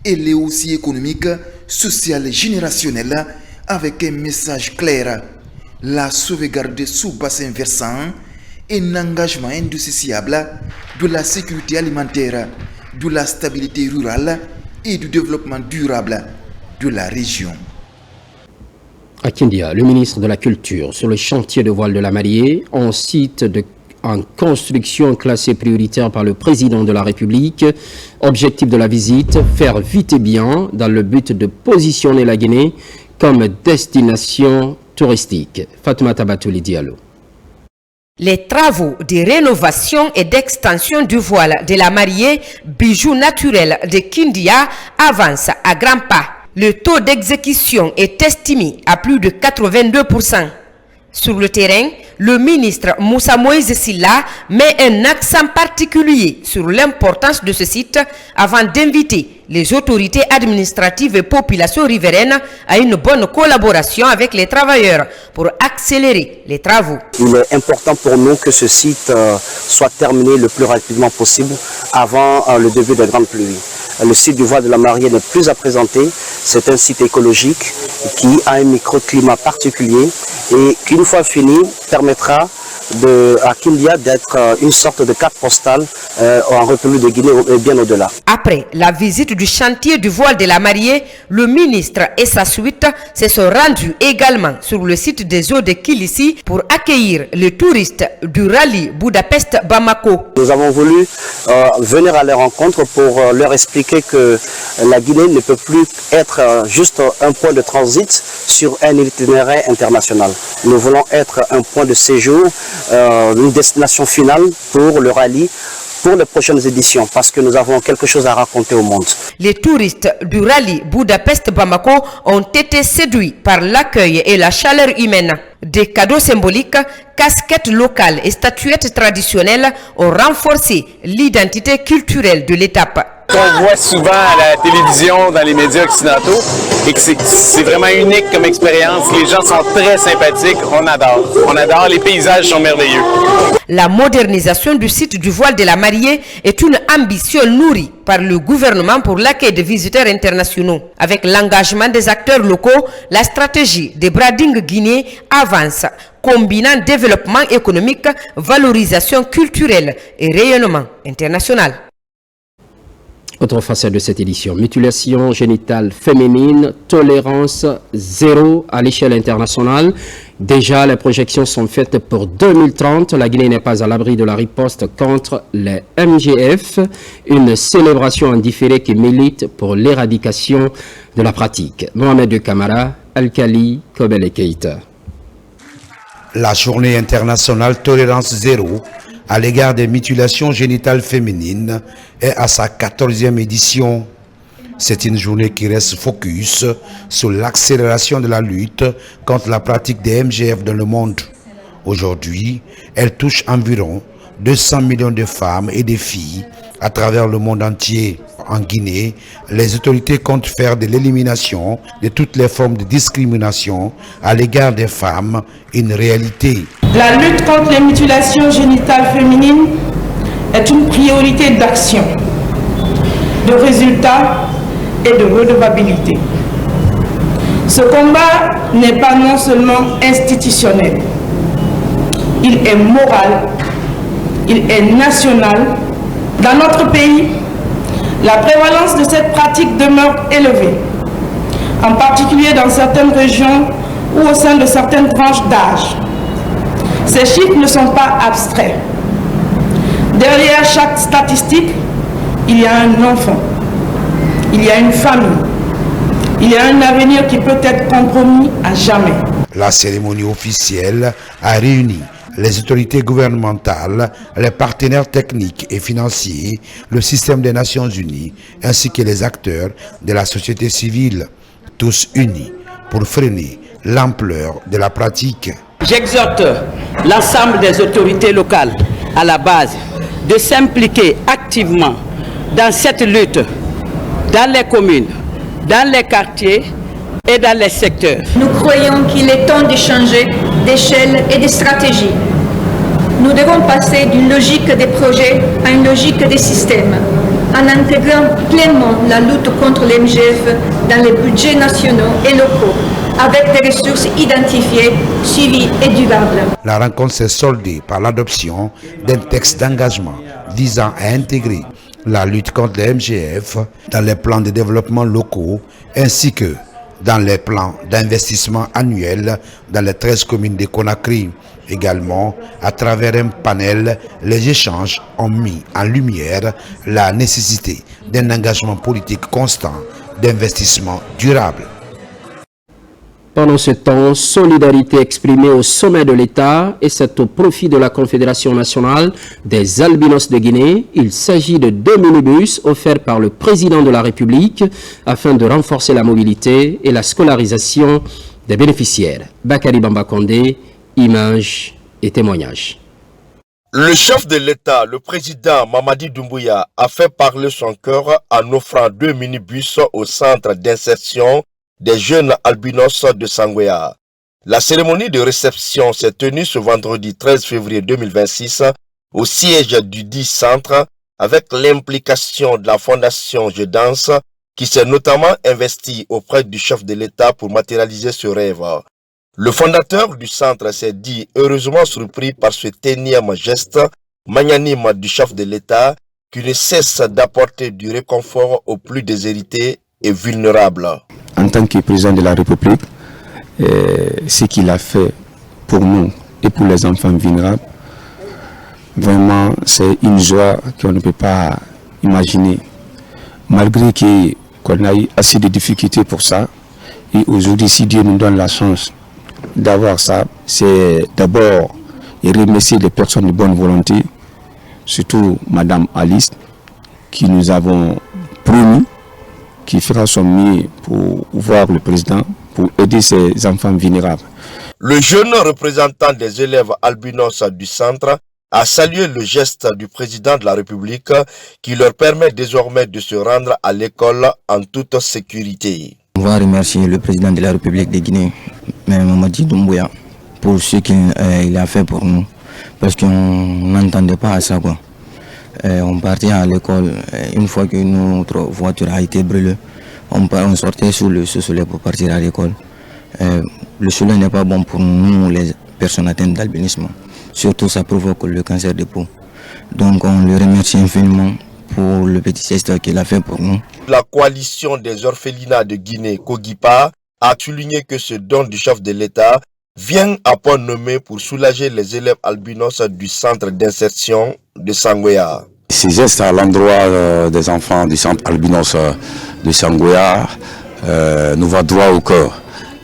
Elle est aussi économique, sociale et générationnelle avec un message clair. La sauvegarde des sous-bassins versants est un engagement indissociable de la sécurité alimentaire, de la stabilité rurale et du développement durable de la région. À Kindia, le ministre de la Culture sur le chantier de voile de la mariée, en site en construction classé prioritaire par le président de la République. Objectif de la visite, faire vite et bien dans le but de positionner la Guinée comme destination touristique. Fatoumata Batouli Diallo. Les travaux de rénovation et d'extension du voile de la mariée, bijou naturel de Kindia, avancent à grands pas. Le taux d'exécution est estimé à plus de 82%. Sur le terrain, le ministre Moussa Moïse Silla met un accent particulier sur l'importance de ce site avant d'inviter les autorités administratives et populations riveraines à une bonne collaboration avec les travailleurs pour accélérer les travaux. Il est important pour nous que ce site soit terminé le plus rapidement possible avant le début des grandes pluies. Le site du voile de la mariée n'est plus à présenter. C'est un site écologique qui a un microclimat particulier et qu'une fois fini permettra à Kindia d'être une sorte de carte postale en République de Guinée et bien au-delà. Après la visite du chantier du voile de la mariée, le ministre et sa suite se sont rendus également sur le site des eaux de Kilissi pour accueillir les touristes du rallye Budapest-Bamako. Nous avons voulu venir à leur rencontre pour leur expliquer que la Guinée ne peut plus être juste un point de transit sur un itinéraire international. Nous voulons être un point de séjour, une destination finale pour le rallye, pour les prochaines éditions, parce que nous avons quelque chose à raconter au monde. Les touristes du rallye Budapest-Bamako ont été séduits par l'accueil et la chaleur humaine. Des cadeaux symboliques, casquettes locales et statuettes traditionnelles ont renforcé l'identité culturelle de l'étape. On voit souvent à la télévision, dans les médias occidentaux, et que c'est vraiment unique comme expérience. Les gens sont très sympathiques, on adore, les paysages sont merveilleux. La modernisation du site du voile de la mariée est une ambition nourrie par le gouvernement pour l'accueil de visiteurs internationaux. Avec l'engagement des acteurs locaux, la stratégie des Brading Guinée avance, combinant développement économique, valorisation culturelle et rayonnement international. Autre facette de cette édition, mutilation génitale féminine, tolérance zéro à l'échelle internationale. Déjà, les projections sont faites pour 2030. La Guinée n'est pas à l'abri de la riposte contre les MGF, une célébration en différé qui milite pour l'éradication de la pratique. Mohamed Kamara, Al-Khali, Kobel et Keïta. La journée internationale tolérance zéro à l'égard des mutilations génitales féminines est à sa 14e édition. C'est une journée qui reste focus sur l'accélération de la lutte contre la pratique des MGF dans le monde. Aujourd'hui, elle touche environ 200 millions de femmes et de filles à travers le monde entier. En Guinée, les autorités comptent faire de l'élimination de toutes les formes de discrimination à l'égard des femmes une réalité. La lutte contre les mutilations génitales féminines est une priorité d'action, de résultats et de redevabilité. Ce combat n'est pas non seulement institutionnel, il est moral, il est national. Dans notre pays, la prévalence de cette pratique demeure élevée. en particulier dans certaines régions ou au sein de certaines tranches d'âge. Ces chiffres ne sont pas abstraits. Derrière chaque statistique, il y a un enfant, il y a une famille, il y a un avenir qui peut être compromis à jamais. La cérémonie officielle a réuni les autorités gouvernementales, les partenaires techniques et financiers, le système des Nations Unies, ainsi que les acteurs de la société civile, tous unis pour freiner l'ampleur de la pratique. J'exhorte l'ensemble des autorités locales à la base de s'impliquer activement dans cette lutte, dans les communes, dans les quartiers et dans les secteurs. Nous croyons qu'il est temps de changer d'échelle et de stratégie. Nous devons passer d'une logique des projets à une logique des systèmes, en intégrant pleinement la lutte contre les MGF dans les budgets nationaux et locaux, avec des ressources identifiées, suivies et durables. La rencontre s'est soldée par l'adoption d'un texte d'engagement visant à intégrer la lutte contre les MGF dans les plans de développement locaux ainsi que dans les plans d'investissement annuels dans les 13 communes de Conakry. Également, à travers un panel, les échanges ont mis en lumière la nécessité d'un engagement politique constant d'investissement durable. Pendant ce temps, solidarité exprimée au sommet de l'État et c'est au profit de la Confédération nationale des albinos de Guinée. Il s'agit de 2 minibus offerts par le président de la République afin de renforcer la mobilité et la scolarisation des bénéficiaires. Bakary Bamba Condé, images et témoignages. Le chef de l'État, le président Mamadi Doumbouya, a fait parler son cœur en offrant 2 minibus au centre d'insertion des jeunes albinos de Sangoya. La cérémonie de réception s'est tenue ce vendredi 13 février 2026 au siège du dit centre avec l'implication de la fondation Je Danse qui s'est notamment investie auprès du chef de l'État pour matérialiser ce rêve. Le fondateur du centre s'est dit heureusement surpris par ce énième geste magnanime du chef de l'État qui ne cesse d'apporter du réconfort aux plus déshérités et vulnérables. En tant que président de la République, ce qu'il a fait pour nous et pour les enfants vulnérables, vraiment c'est une joie qu'on ne peut pas imaginer. Malgré qu'on a eu assez de difficultés pour ça, et aujourd'hui si Dieu nous donne la chance d'avoir ça, c'est d'abord remercier les personnes de bonne volonté, surtout Madame Alice, qui nous avons promis qui fera son mieux pour voir le président, pour aider ses enfants vulnérables. Le jeune représentant des élèves albinos du centre a salué le geste du président de la République qui leur permet désormais de se rendre à l'école en toute sécurité. On va remercier le président de la République de Guinée, Mamadi Doumbouya, pour ce qu'il a fait pour nous, parce qu'on n'entendait pas à ça, quoi. On partait à l'école, une fois que notre voiture a été brûlée, on sortait sous le soleil pour partir à l'école. Le soleil n'est pas bon pour nous, les personnes atteintes d'albinisme. Surtout, ça provoque le cancer de peau. Donc, on le remercie infiniment pour le petit geste qu'il a fait pour nous. La coalition des orphelinats de Guinée, Kogipa, a souligné que ce don du chef de l'État vient à point nommé pour soulager les élèves albinos du centre d'insertion de Sangoya. Ces gestes à l'endroit des enfants du centre albinos de Sangoya nous va droit au cœur.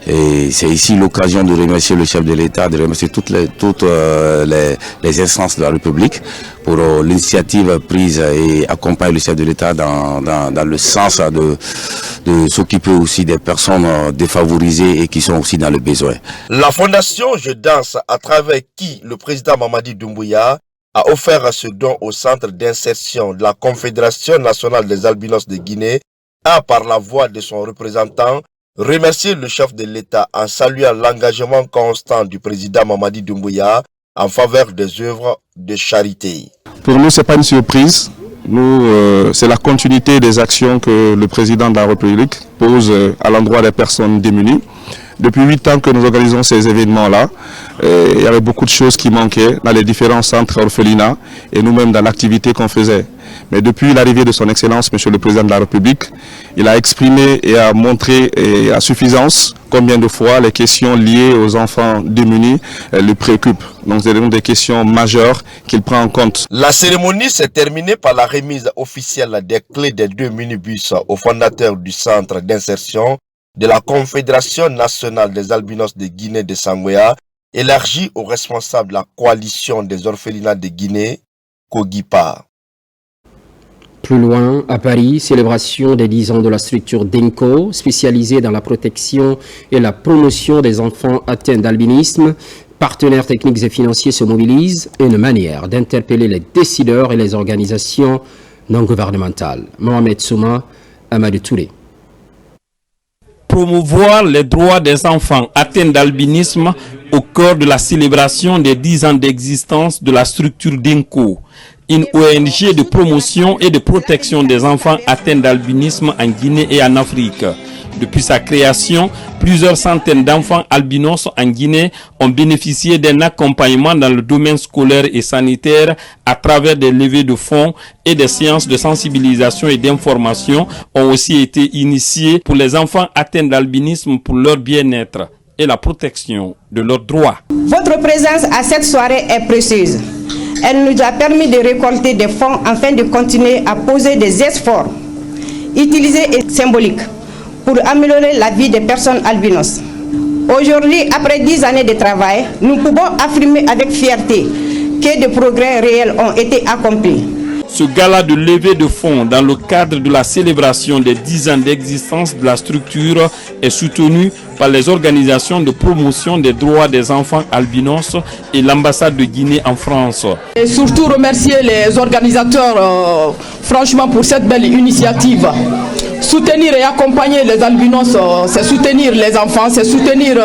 Et c'est ici l'occasion de remercier le chef de l'État, de remercier toutes les instances de la République pour l'initiative prise et accompagner le chef de l'État dans le sens de s'occuper aussi des personnes défavorisées et qui sont aussi dans le besoin. La fondation Je Danse, à travers qui le président Mamadi Doumbouya a offert ce don au centre d'insertion de la Confédération nationale des albinos de Guinée, a par la voix de son représentant remercié le chef de l'État en saluant l'engagement constant du président Mamadi Doumbouya en faveur des œuvres de charité. Pour nous, ce n'est pas une surprise. Nous, c'est la continuité des actions que le président de la République pose à l'endroit des personnes démunies. Depuis 8 ans que nous organisons ces événements-là, il y avait beaucoup de choses qui manquaient dans les différents centres orphelinats et nous-mêmes dans l'activité qu'on faisait. Mais depuis l'arrivée de son Excellence, Monsieur le Président de la République, il a exprimé et a montré à suffisance combien de fois les questions liées aux enfants démunis le préoccupent. Donc c'est des questions majeures qu'il prend en compte. La cérémonie s'est terminée par la remise officielle des clés des 2 minibus au fondateur du centre d'insertion de la Confédération nationale des albinos de Guinée de Sangwea, élargie aux responsables de la coalition des orphelinats de Guinée, Kogipa. Plus loin, à Paris, célébration des 10 ans de la structure DENCO, spécialisée dans la protection et la promotion des enfants atteints d'albinisme. Partenaires techniques et financiers se mobilisent, une manière d'interpeller les décideurs et les organisations non gouvernementales. Mohamed Souma, Amadou Touré. Promouvoir les droits des enfants atteints d'albinisme au cœur de la célébration des 10 ans d'existence de la structure DENCO, une ONG de promotion et de protection des enfants atteints d'albinisme en Guinée et en Afrique. Depuis sa création, plusieurs centaines d'enfants albinos en Guinée ont bénéficié d'un accompagnement dans le domaine scolaire et sanitaire à travers des levées de fonds et des séances de sensibilisation et d'information ont aussi été initiées pour les enfants atteints d'albinisme pour leur bien-être et la protection de leurs droits. Votre présence à cette soirée est précieuse. Elle nous a permis de récolter des fonds afin de continuer à poser des efforts utilisés et symboliques pour améliorer la vie des personnes albinos. Aujourd'hui, après 10 années de travail, nous pouvons affirmer avec fierté que des progrès réels ont été accomplis. Ce gala de levée de fonds dans le cadre de la célébration des 10 ans d'existence de la structure est soutenu par les organisations de promotion des droits des enfants albinos et l'ambassade de Guinée en France. Et surtout remercier les organisateurs franchement pour cette belle initiative. Soutenir et accompagner les albinos, c'est soutenir les enfants, c'est soutenir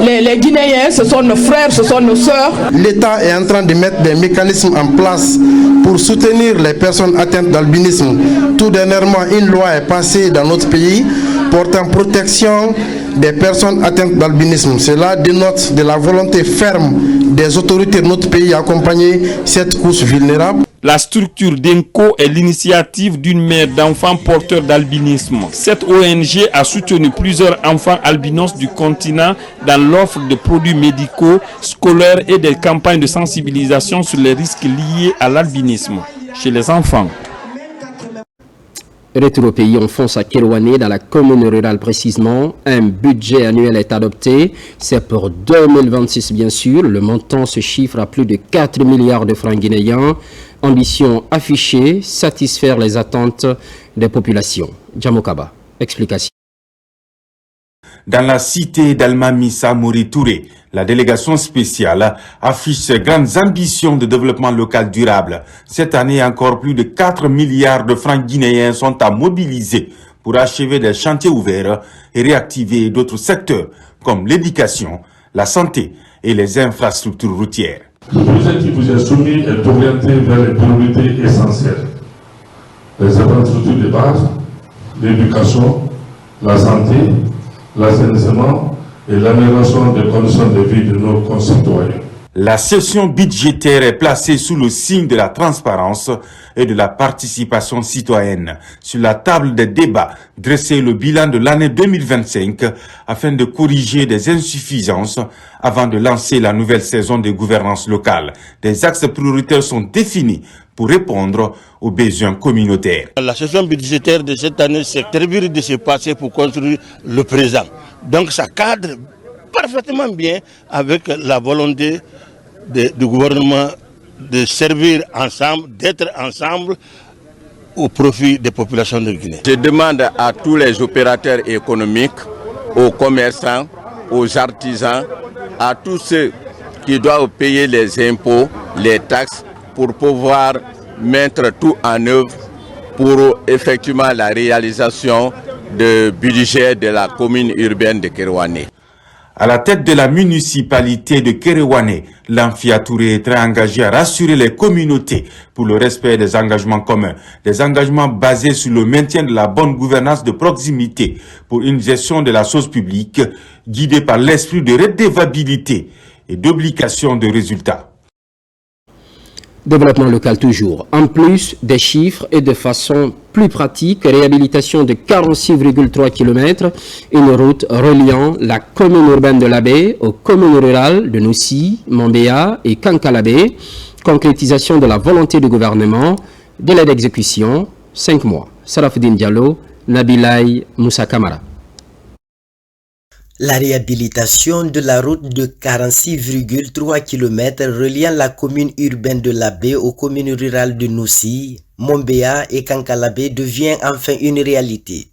les Guinéens, ce sont nos frères, ce sont nos sœurs. L'État est en train de mettre des mécanismes en place pour soutenir les personnes atteintes d'albinisme. Tout dernièrement, une loi est passée dans notre pays portant protection des personnes atteintes d'albinisme. Cela dénote de la volonté ferme des autorités de notre pays à accompagner cette couche vulnérable. La structure DENCO est l'initiative d'une mère d'enfants porteurs d'albinisme. Cette ONG a soutenu plusieurs enfants albinos du continent dans l'offre de produits médicaux, scolaires et des campagnes de sensibilisation sur les risques liés à l'albinisme chez les enfants. Retour au pays, on fonce à Kerouané, dans la commune rurale précisément. Un budget annuel est adopté. C'est pour 2026 bien sûr. Le montant se chiffre à plus de 4 milliards de francs guinéens. Ambition affichée, satisfaire les attentes des populations. Djamokaba, explication. Dans la cité d'Almamissa Mori Touré, la délégation spéciale affiche ses grandes ambitions de développement local durable. Cette année, encore plus de 4 milliards de francs guinéens sont à mobiliser pour achever des chantiers ouverts et réactiver d'autres secteurs comme l'éducation, la santé et les infrastructures routières. Le projet qui vous est soumis est orienté vers les priorités essentielles. Les infrastructures de base, l'éducation, la santé, l'assainissement et l'amélioration des conditions de vie de nos concitoyens. La session budgétaire est placée sous le signe de la transparence et de la participation citoyenne. Sur la table des débats, dresser le bilan de l'année 2025 afin de corriger des insuffisances avant de lancer la nouvelle saison de gouvernance locale. Des axes prioritaires sont définis pour répondre aux besoins communautaires. La session budgétaire de cette année s'est servie de ce passé pour construire le présent. Donc ça cadre parfaitement bien avec la volonté du gouvernement de servir ensemble, d'être ensemble au profit des populations de Guinée. Je demande à tous les opérateurs économiques, aux commerçants, aux artisans, à tous ceux qui doivent payer les impôts, les taxes, pour pouvoir mettre tout en œuvre pour effectivement la réalisation du budget de la commune urbaine de Kerouané. À la tête de la municipalité de Kerouané, l'Amphia Touré est très engagé à rassurer les communautés pour le respect des engagements communs. Des engagements basés sur le maintien de la bonne gouvernance de proximité pour une gestion de la chose publique guidée par l'esprit de redevabilité et d'obligation de résultats. Développement local toujours. En plus des chiffres et de façon plus pratique, réhabilitation de 46,3 km, une route reliant la commune urbaine de Labé aux communes rurales de Noussi, Mombéa et Kankalabé. Concrétisation de la volonté du gouvernement, délai d'exécution, 5 mois. Sarafdine Diallo, Nabilay Moussa Kamara. La réhabilitation de la route de 46,3 km reliant la commune urbaine de Labé aux communes rurales de Noussi, Mombéa et Kankalabé devient enfin une réalité.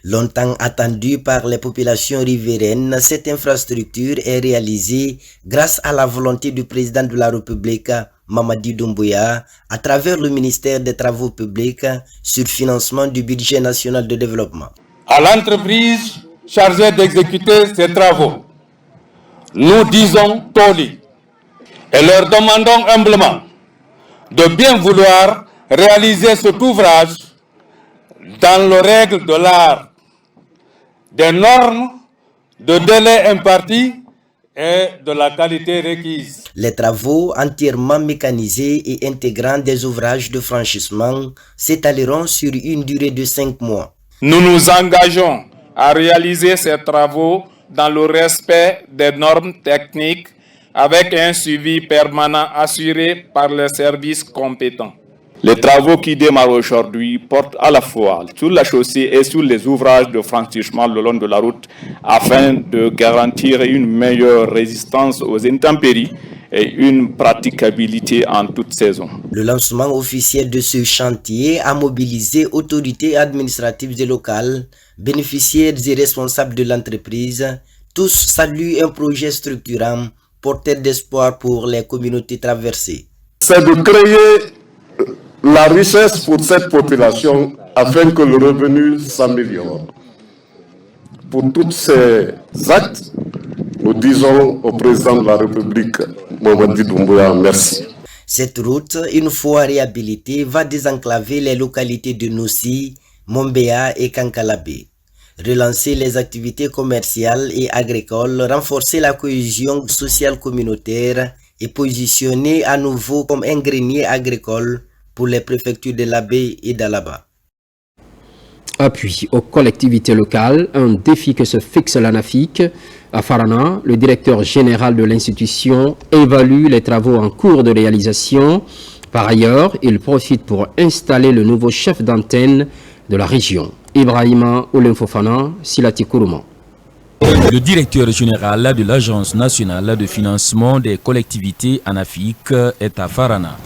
Longtemps attendue par les populations riveraines, cette infrastructure est réalisée grâce à la volonté du président de la République, Mamadi Doumbouya, à travers le ministère des Travaux publics sur financement du budget national de développement. À l'entreprise chargée d'exécuter ces travaux, nous disons Toli et leur demandons humblement de bien vouloir réaliser cet ouvrage dans les règles de l'art, des normes, de délai impartis et de la qualité requise. Les travaux entièrement mécanisés et intégrant des ouvrages de franchissement s'étaleront sur une durée de 5 mois. Nous nous engageons à réaliser ces travaux dans le respect des normes techniques avec un suivi permanent assuré par les services compétents. Les travaux qui démarrent aujourd'hui portent à la fois sur la chaussée et sur les ouvrages de franchissement le long de la route afin de garantir une meilleure résistance aux intempéries et une praticabilité en toute saison. Le lancement officiel de ce chantier a mobilisé autorités administratives et locales, bénéficiaires et responsables de l'entreprise. Tous saluent un projet structurant, porteur d'espoir pour les communautés traversées. C'est de créer la richesse pour cette population afin que le revenu s'améliore. Pour tous ces actes, nous disons au président de la République, Mamadi Doumbouya, merci. Cette route, une fois réhabilitée, va désenclaver les localités de Noussi, Mombéa et Kankalabé. Relancer les activités commerciales et agricoles, renforcer la cohésion sociale communautaire et positionner à nouveau comme un grenier agricole pour les préfectures de Labé et d'Alaba. Appui aux collectivités locales, un défi que se fixe l'ANAFIC. À Farana, le directeur général de l'institution évalue les travaux en cours de réalisation. Par ailleurs, il profite pour installer le nouveau chef d'antenne de la région, Ibrahima Oulenfofana Silati Kourouman. Le directeur général de l'Agence nationale de financement des collectivités ANAFIC est à Farana.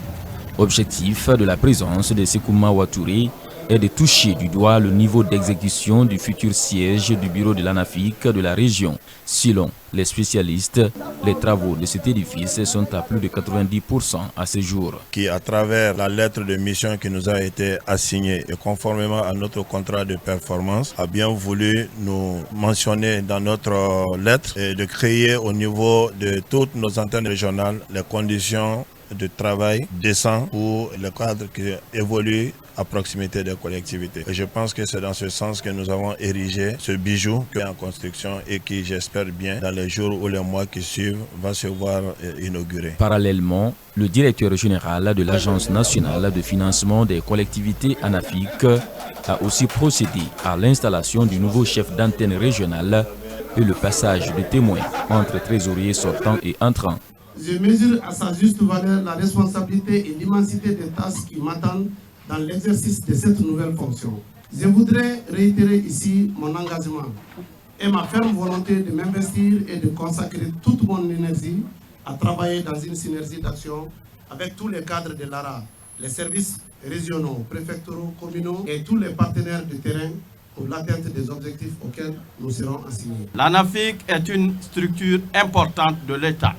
Objectif de la présence de Sekouma Ouattouré est de toucher du doigt le niveau d'exécution du futur siège du bureau de l'ANAFIC de la région. Selon les spécialistes, les travaux de cet édifice sont à plus de 90% à ce jour. Qui, à travers la lettre de mission qui nous a été assignée et conformément à notre contrat de performance, a bien voulu nous mentionner dans notre lettre et de créer au niveau de toutes nos antennes régionales les conditions de travail décent pour le cadre qui évolue à proximité des collectivités. Et je pense que c'est dans ce sens que nous avons érigé ce bijou qui est en construction et qui, j'espère bien, dans les jours ou les mois qui suivent, va se voir inauguré. Parallèlement, le directeur général de l'Agence nationale de financement des collectivités ANAFIC a aussi procédé à l'installation du nouveau chef d'antenne régionale et le passage de témoins entre trésoriers sortants et entrants. Je mesure à sa juste valeur la responsabilité et l'immensité des tâches qui m'attendent dans l'exercice de cette nouvelle fonction. Je voudrais réitérer ici mon engagement et ma ferme volonté de m'investir et de consacrer toute mon énergie à travailler dans une synergie d'action avec tous les cadres de l'ARA, les services régionaux, préfectoraux, communaux et tous les partenaires de terrain pour l'atteinte des objectifs auxquels nous serons assignés. L'ANAFIC est une structure importante de l'État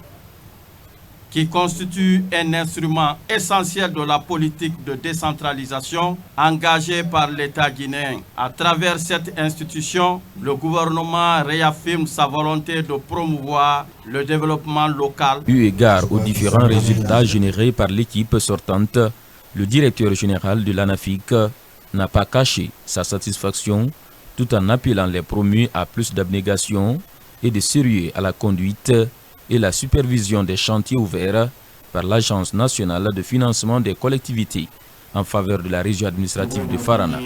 qui constitue un instrument essentiel de la politique de décentralisation engagée par l'État guinéen. À travers cette institution, le gouvernement réaffirme sa volonté de promouvoir le développement local. Eu égard aux différents résultats générés par l'équipe sortante, le directeur général de l'ANAFIC n'a pas caché sa satisfaction tout en appelant les promus à plus d'abnégation et de sérieux à la conduite et la supervision des chantiers ouverts par l'Agence nationale de financement des collectivités en faveur de la région administrative de Farana.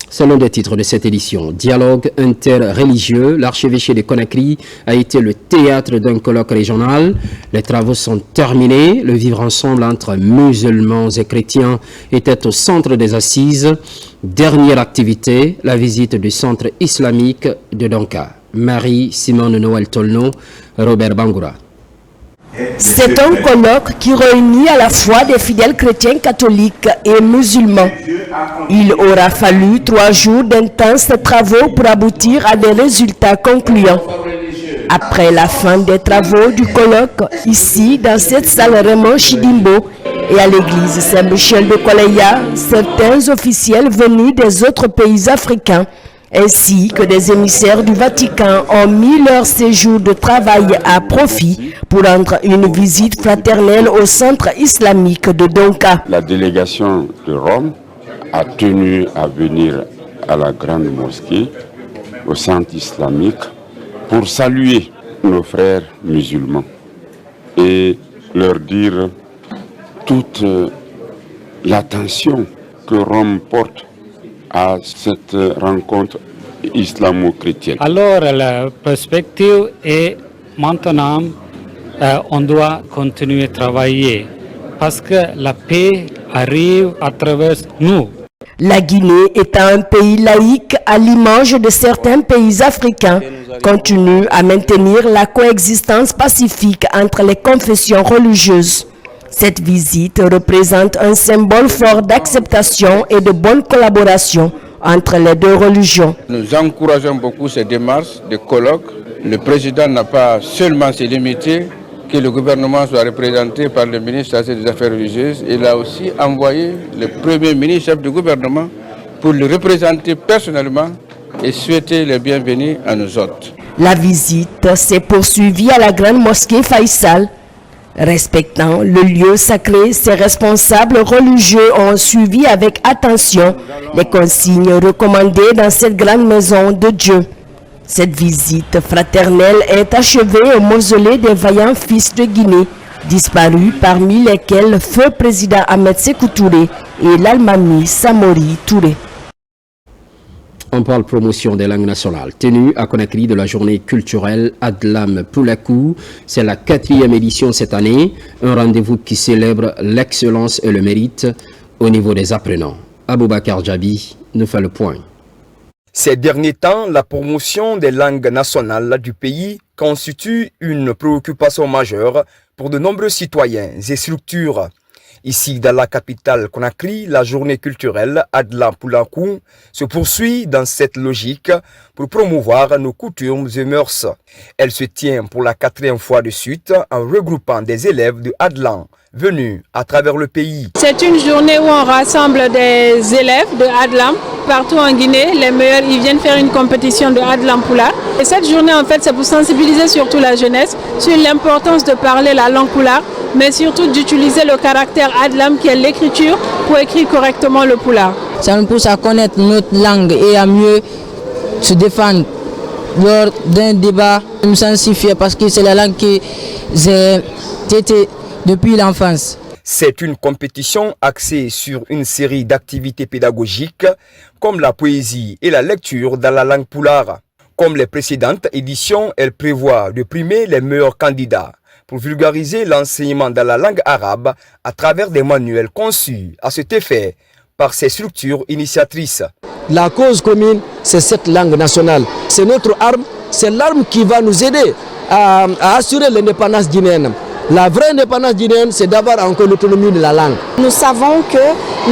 Selon le titre de cette édition, Dialogue interreligieux, l'archevêché de Conakry a été le théâtre d'un colloque régional. Les travaux sont terminés. Le vivre ensemble entre musulmans et chrétiens était au centre des assises. Dernière activité, la visite du centre islamique de Donka. Marie-Simone Noël Tolno, Robert Bangoura. C'est un colloque qui réunit à la fois des fidèles chrétiens catholiques et musulmans. Il aura fallu 3 jours d'intenses travaux pour aboutir à des résultats concluants. Après la fin des travaux du colloque, ici, dans cette salle Raymond Chidimbo et à l'église Saint-Michel de Koleya, certains officiels venus des autres pays africains ainsi que des émissaires du Vatican ont mis leur séjour de travail à profit pour rendre une visite fraternelle au centre islamique de Donka. La délégation de Rome a tenu à venir à la grande mosquée, au centre islamique, pour saluer nos frères musulmans et leur dire toute l'attention que Rome porte à cette rencontre islamo-chrétienne. Alors la perspective est maintenant on doit continuer à travailler parce que la paix arrive à travers nous. La Guinée, étant un pays laïque à l'image de certains pays africains, continue à maintenir la coexistence pacifique entre les confessions religieuses. Cette visite représente un symbole fort d'acceptation et de bonne collaboration entre les deux religions. Nous encourageons beaucoup ces démarches de colloque. Le président n'a pas seulement se limité que le gouvernement soit représenté par le ministre des Affaires religieuses. Il a aussi envoyé le premier ministre chef du gouvernement pour le représenter personnellement et souhaiter le bienvenu à nous autres. La visite s'est poursuivie à la grande mosquée Faisal. Respectant le lieu sacré, ces responsables religieux ont suivi avec attention les consignes recommandées dans cette grande maison de Dieu. Cette visite fraternelle est achevée au mausolée des vaillants fils de Guinée, disparus parmi lesquels le feu président Ahmed Sékou Touré et l'Almami Samori Touré. On parle promotion des langues nationales. Tenue à Conakry de la journée culturelle Adlam Poulakou. C'est la 4e édition cette année. Un rendez-vous qui célèbre l'excellence et le mérite au niveau des apprenants. Aboubakar Djabi nous fait le point. Ces derniers temps, la promotion des langues nationales du pays constitue une préoccupation majeure pour de nombreux citoyens et structures. Ici, dans la capitale Conakry, la journée culturelle Adlam Poulakou se poursuit dans cette logique pour promouvoir nos coutumes et mœurs. Elle se tient pour la 4e fois de suite en regroupant des élèves de Adlam venus à travers le pays. C'est une journée où on rassemble des élèves de Adlam partout en Guinée. Les meilleurs, ils viennent faire une compétition de Adlam Poula. Et cette journée, en fait, c'est pour sensibiliser surtout la jeunesse sur l'importance de parler la langue Poula, mais surtout d'utiliser le caractère Adlam qui est l'écriture pour écrire correctement le Poula. Ça nous pousse à connaître notre langue et à mieux se défendre lors d'un débat. Je me sens si fier parce que c'est la langue qui j'ai été depuis l'enfance. C'est une compétition axée sur une série d'activités pédagogiques comme la poésie et la lecture dans la langue poulard. Comme les précédentes éditions, elle prévoit de primer les meilleurs candidats pour vulgariser l'enseignement dans la langue arabe à travers des manuels conçus à cet effet par ces structures initiatrices. La cause commune, c'est cette langue nationale. C'est notre arme, c'est l'arme qui va nous aider à assurer l'indépendance guinéenne. La vraie indépendance guinéenne, c'est d'avoir encore l'autonomie de la langue. Nous savons que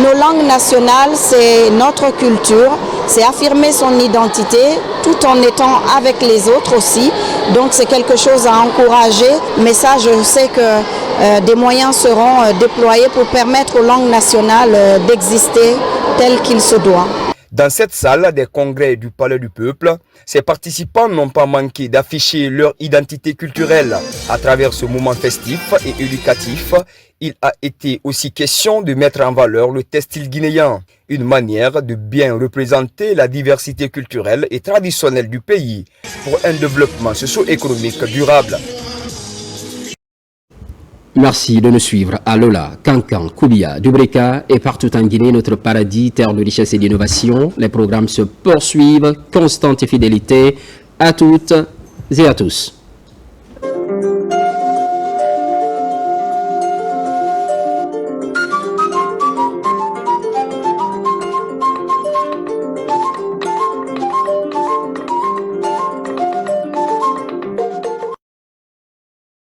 nos langues nationales, c'est notre culture, c'est affirmer son identité tout en étant avec les autres aussi. Donc c'est quelque chose à encourager. Mais ça, je sais que des moyens seront déployés pour permettre aux langues nationales d'exister tel qu'il se doit. Dans cette salle des congrès du Palais du Peuple, ces participants n'ont pas manqué d'afficher leur identité culturelle. À travers ce moment festif et éducatif, il a été aussi question de mettre en valeur le textile guinéen, une manière de bien représenter la diversité culturelle et traditionnelle du pays pour un développement socio-économique durable. Merci de nous suivre à Lola, Kankan, Koubia, Dubreka et partout en Guinée, notre paradis, terre de richesse et d'innovation. Les programmes se poursuivent, constante fidélité à toutes et à tous.